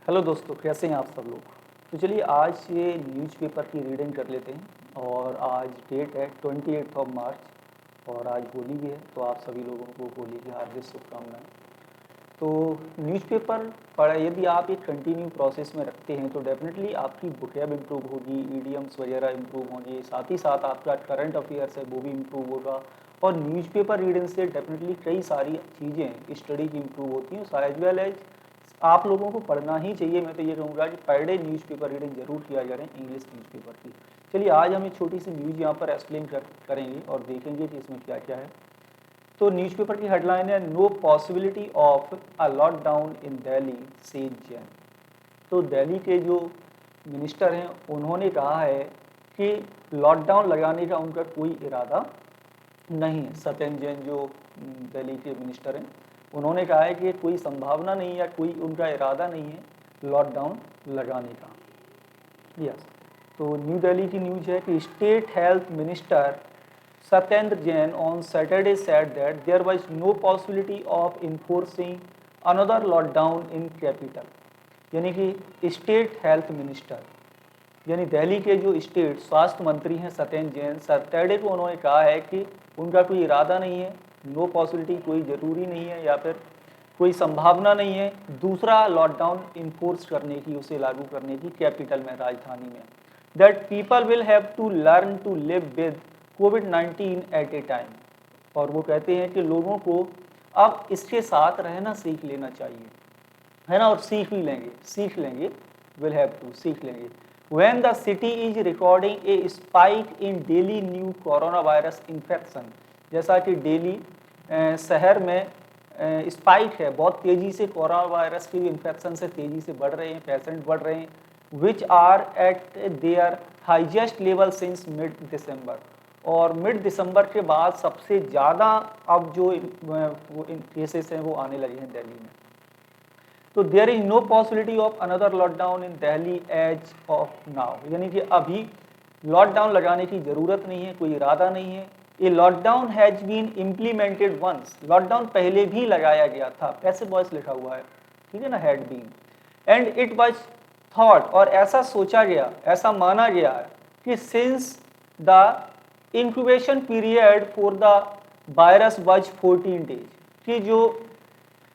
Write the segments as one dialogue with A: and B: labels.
A: Hello दोस्तों, कैसे हैं आप सब लोग। तो चलिए आज ये न्यूज़पेपर की रीडिंग कर लेते हैं। और आज डेट है 28 मार्च और आज होली भी है, तो आप सभी लोगों को होली की हार्दिक शुभकामनाएं। तो न्यूज़पेपर पढ़ा यदि आप एक कंटिन्यू प्रोसेस में रखते हैं तो डेफिनेटली आपकी बुकैब इम्प्रूव होगी, ईडियम्स वगैरह इम्प्रूव होंगे, साथ ही साथ आपका करंट अफेयर्स है वो भी इम्प्रूव होगा। और न्यूज़पेपर रीडिंग से डेफिनेटली कई सारी चीज़ें स्टडी की इम्प्रूव होती हैं, एज वेल एज आप लोगों को पढ़ना ही चाहिए। मैं तो ये कहूँगा कि पर डे न्यूज़पेपर रीडिंग जरूर किया करें इंग्लिश न्यूज़पेपर की। चलिए आज हम एक छोटी सी न्यूज़ यहाँ पर एक्सप्लेन करेंगे और देखेंगे कि इसमें क्या क्या है। तो न्यूज़पेपर की हेडलाइन है, no possibility of a lockdown in Delhi says Jain. तो दिल्ली के जो मिनिस्टर हैं उन्होंने कहा है कि लॉकडाउन लगाने का उनका कोई इरादा नहीं है। सत्येंद्र जैन जो दिल्ली के मिनिस्टर हैं उन्होंने कहा है कि कोई संभावना नहीं या कोई उनका इरादा नहीं है लॉकडाउन लगाने का। यस, तो न्यू दिल्ली की न्यूज है कि state health minister Satyendra Jain on Saturday said that there was no possibility of enforcing another lockdown in capital. यानी कि स्टेट हेल्थ मिनिस्टर यानी दिल्ली के जो स्टेट स्वास्थ्य मंत्री हैं सत्येंद्र जैन, सैटरडे को उन्होंने कहा है कि उनका कोई इरादा नहीं है, नो पॉसिबिलिटी, कोई ज़रूरी नहीं है या फिर कोई संभावना नहीं है दूसरा लॉकडाउन इन्फोर्स करने की, उसे लागू करने की कैपिटल में, राजधानी में। That people will have to learn to live with कोविड-19 एट ए टाइम। और वो कहते हैं कि लोगों को अब इसके साथ रहना सीख लेना चाहिए, है ना, और सीख लेंगे, विल हैव टू, सीख लेंगे। When the city is recording a spike in daily new coronavirus infection, जैसा कि डेली शहर में स्पाइक है, बहुत तेज़ी से कोरोना वायरस की इन्फेक्शन से तेज़ी से बढ़ रहे हैं, पेशेंट बढ़ रहे हैं, which are at their highest level since mid December. और मिड दिसंबर के बाद सबसे ज़्यादा अब जो केसेस हैं वो आने लगे हैं दिल्ली में। तो there is no possibility of another lockdown in Delhi as of now. यानी कि अभी लॉकडाउन लगाने की ज़रूरत नहीं है, कोई इरादा नहीं है। ये lockdown has been implemented once, lockdown पहले भी लगाया गया था, पैसिव वॉइस लिखा हुआ है, ठीक है ना, had been, and it was thought, और ऐसा सोचा गया, ऐसा माना गया है कि since the incubation period for the virus was 14 days, कि जो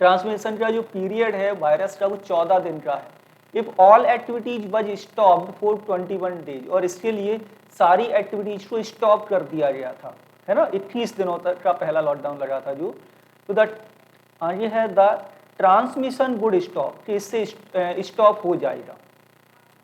A: ट्रांसमिशन का जो पीरियड है वायरस का वो 14 दिन का है। इफ ऑल एक्टिविटीज वज स्टॉप्ड फॉर 21 डेज, और इसके लिए सारी एक्टिविटीज को स्टॉप कर दिया गया था, है ना, 21 दिनों तक का पहला लॉकडाउन लगा था जो। तो द आगे है द ट्रांसमिशन वुड स्टॉप, कि इससे स्टॉप हो जाएगा।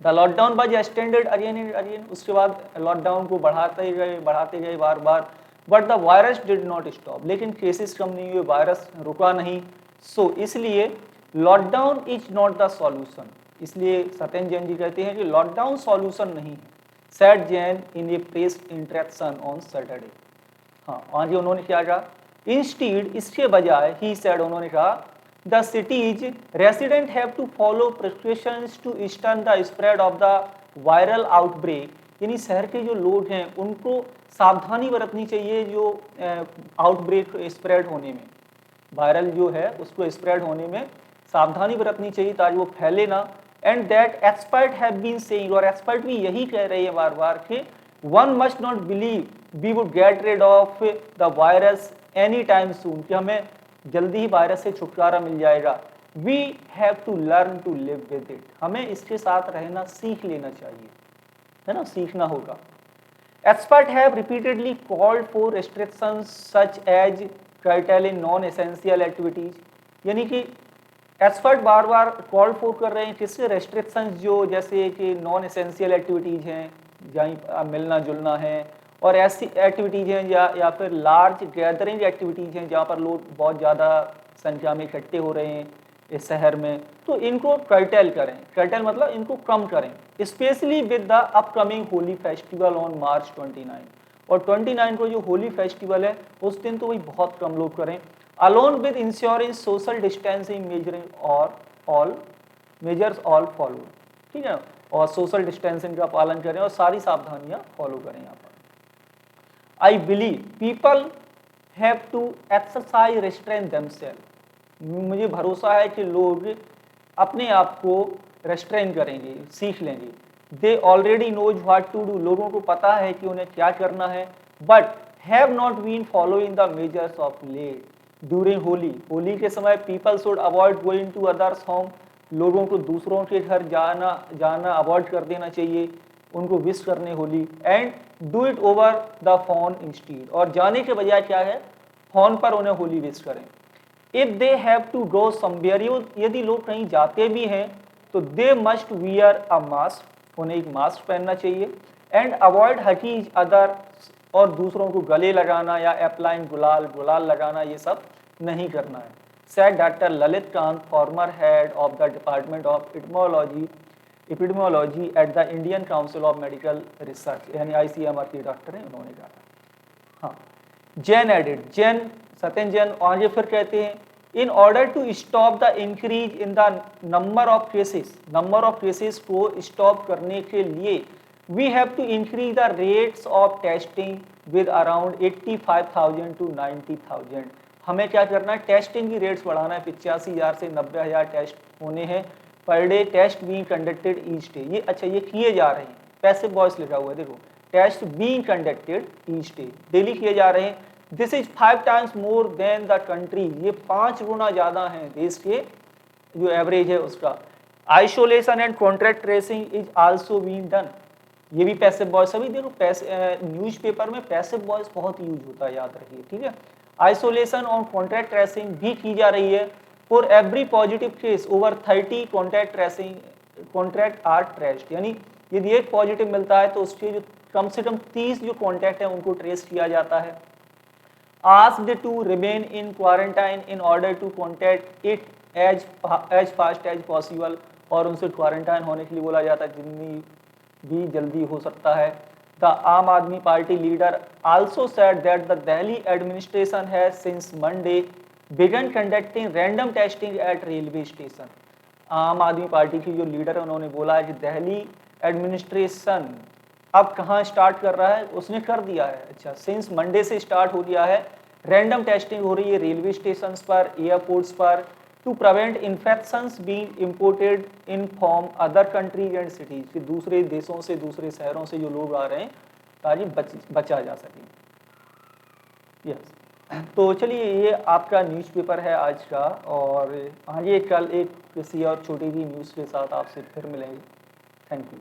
A: The lockdown was extended again and again, उसके बाद लॉकडाउन को बढ़ाते गए बार बार, but the virus did not stop, लेकिन केसेस कम नहीं हुए, वायरस रुका नहीं। सो इसलिए lockdown is not the solution, इसलिए सत्येंद्र जैन जी कहते हैं कि लॉकडाउन सॉल्यूशन नहीं है, said Jain in A press interaction on Saturday. हाँ, आगे उन्होंने क्या कहा, इंस्टीड, इसके बजाय, ही सेड, उन्होंने कहा, the city's resident have to follow precautions to stun the spread of the viral outbreak. यानी शहर के जो लोग हैं उनको सावधानी बरतनी चाहिए जो आउटब्रेक स्प्रेड होने में, वायरल जो है उसको स्प्रेड होने में सावधानी बरतनी चाहिए ताकि वो फैले ना। And that expert have been saying, और एक्सपर्ट भी यही कह रहे हैं बार बार कि one must not believe we would get rid of the virus any time soon, कि हमें जल्दी ही वायरस से छुटकारा मिल जाएगा। We have to learn to live with it, हमें इसके साथ रहना सीख लेना चाहिए, है ना, सीखना होगा। Expert have repeatedly called for restrictions such as curtailing non essential activities, यानी कि एक्सपर्ट बार बार कॉल फॉर कर रहे हैं किससे, रेस्ट्रिक्शंस जो जैसे कि नॉन एसेंशियल एक्टिविटीज़ हैं, जहाँ मिलना जुलना है, और ऐसी एक्टिविटीज़ हैं या फिर लार्ज गैदरिंग एक्टिविटीज़ हैं जहाँ पर लोग बहुत ज़्यादा संख्या में इकट्ठे हो रहे हैं इस शहर में, तो इनको कर्टेल करें, कर्टेल मतलब इनको कम करें, specially with the upcoming Holi festival on March 29। और 29 को जो होली फेस्टिवल है उस दिन तो वही बहुत कम लोग करें, alone with ensuring social distancing measuring और ऑल मेजर्स ऑल फॉलो, ठीक है, और सोशल डिस्टेंसिंग का पालन करें और सारी सावधानियां फॉलो करें। यहाँ पर I believe people have to exercise restrain themselves, मुझे भरोसा है कि लोग अपने आप को रेस्ट्रेन करेंगे, सीख लेंगे। They already knows what to do, लोगों को पता है कि उन्हें क्या करना है, but have not been following the measures of late during Holi. Holi के समय people should avoid going to others home, लोगों को दूसरों के घर जाना अवॉइड कर देना चाहिए, उनको विश करने Holi. And do it over the phone instead, और जाने के बजाय क्या है, फोन पर उन्हें होली विश करें। If they have to go somewhere, यदि लोग कहीं जाते भी हैं तो they must wear a mask, उन्हें एक मास्क पहनना चाहिए। एंड अवॉइड हकीज अदर, और दूसरों को गले लगाना या अप्लाइंग गुलाल लगाना, ये सब नहीं करना है। Said doctor Lalit Kant, former head of the department of epidemiology at the Indian council of medical research, यानी ICMR के डॉक्टर हैं, उन्होंने कहा। हाँ, जैन एडिड, जैन सत्यन जैन आगे फिर कहते हैं, in order to stop the increase in the number of cases को स्टॉप करने के लिए we have to increase the rates of testing with around 85,000 to 90,000। हमें क्या करना है, टेस्टिंग की रेट्स बढ़ाना है, 85,000 से 90,000 टेस्ट होने हैं per day, test being conducted each day. ये अच्छा, ये किए जा रहे हैं, पैसिव वॉइस लिखा हुआ है, देखो, test being conducted each day, daily किए जा रहे हैं। This is 5 times more than the country, ये 5 गुना ज़्यादा है देश के जो एवरेज है उसका। Isolation and contract tracing is also being done, ये भी पैसिव वॉइस। अभी देखो न्यूज़पेपर में पैसिव वॉइस बहुत यूज होता है, याद रखिए, ठीक है। आइसोलेशन और कॉन्ट्रैक्ट ट्रेसिंग भी की जा रही है। For every positive case over 30 contract are traced, यानी यदि एक पॉजिटिव मिलता है तो उसके जो कम से कम 30 जो कॉन्टैक्ट हैं उनको ट्रेस किया जाता है। Asked to remain in quarantine in order to contact it as fast as possible, और उनसे क्वारंटाइन होने के लिए बोला जाता है जितनी भी जल्दी हो सकता है। The Aam Aadmi Party leader also said that the Delhi administration has since Monday began conducting random testing at railway station. Aam Aadmi party की जो लीडर है उन्होंने बोला है कि दिल्ली एडमिनिस्ट्रेशन अब कहाँ स्टार्ट कर रहा है, उसने कर दिया है, अच्छा, सिंस मंडे से स्टार्ट हो गया है, रैंडम टेस्टिंग हो रही है रेलवे स्टेशन पर, एयरपोर्ट्स पर, to prevent infections being imported in from other countries and cities, कि दूसरे देशों से, दूसरे शहरों से जो लोग आ रहे हैं ताकि बचा जा सके। यस, तो चलिए, ये आपका न्यूज़पेपर है आज का, और आगे कल एक किसी और छोटी सी न्यूज़ के साथ आपसे फिर मिलेंगे। Thank you.